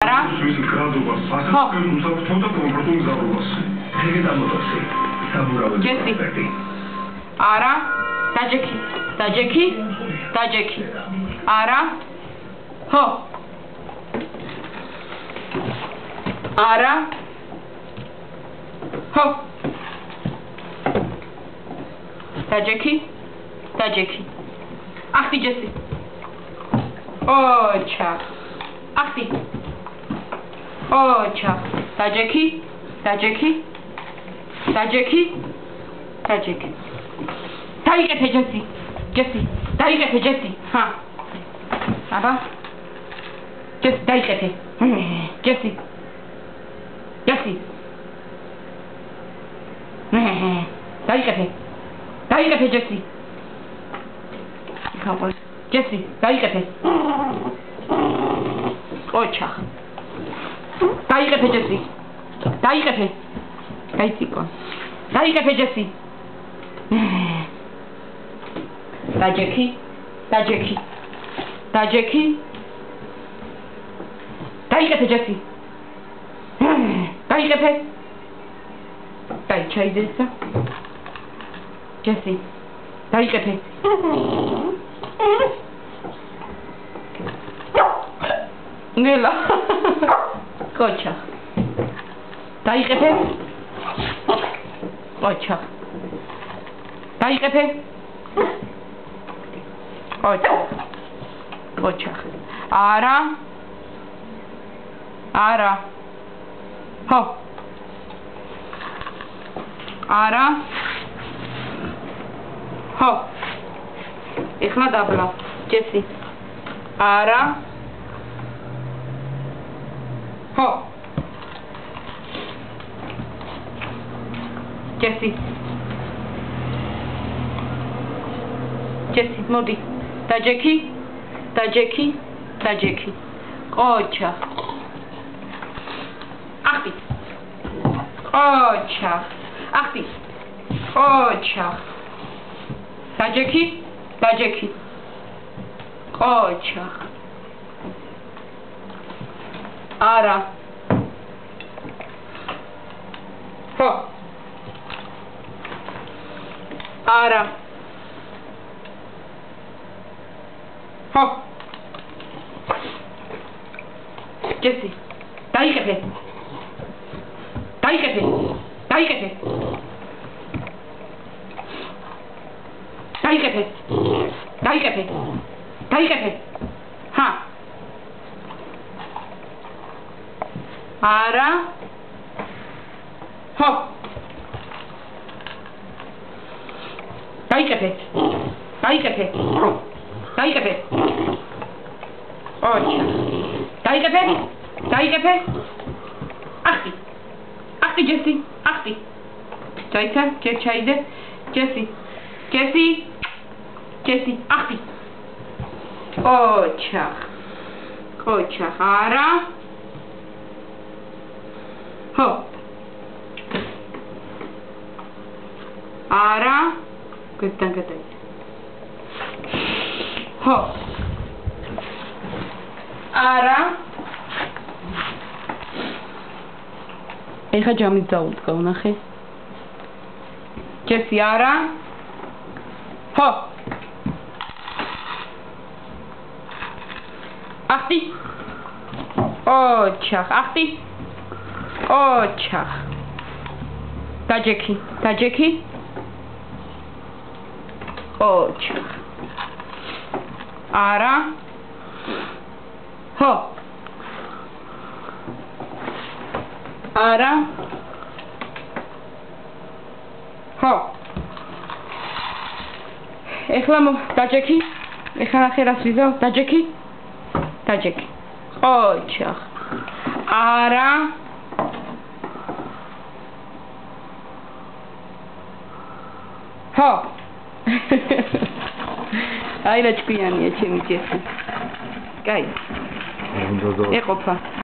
არა ჯესი არა დაჯექი არა ჰო არა ჰო დაჯექი ახტი ჯესი ოჩა ახტი ოჩა დაჯექი დაიკეთე ჯესი დაიკეთე ჯესი ჰა აბა ჯესი დაიკეთე ჯესი დაიკეთე ჯესი ხავ ჯესი დაიკეთე ოჩა დაიკეთე ჯესი დაიციკო დაიკეთე ჯესი დაჯექი დაიკეთე ჯესი დაიკეთე დაიჩაიდესა ჯესი დაიკეთე ნელა კოჩა დაიკეთე ოჩა დაიკეთე ოჩა არა ჰო არა ჰო ეხლა დაბლა ჯესი არა ჰო ჯესი მოდი დაჯექი ოჩა ახტი ოჩა ახტი ოჩა დაჯექი ოჩა არა ჰო არა ჰო ჯესი დაიკეთე ჰა არა ჰო დაიკეთე ოჩა დაიკეთე ახტი ჯესი ახტი დაიცა ჩაიდე ჯესი ახტი ოჩა არა ჰო არა გეთან გადაიცა ჰო არა ეხა ჯამით დაუდგა ნახე ჯესი არა ჰო ახტი ოჩა ახტი ოჩა დაჯექი ოჩა არა ჰო არა ჰო ეხლა დაჯექი ეხლა ნახე რას ვიზავ დაჯექი ოჩა არა ჰო აი რა ჭკვიანია ჩემი ჯესი კაი ეყოფა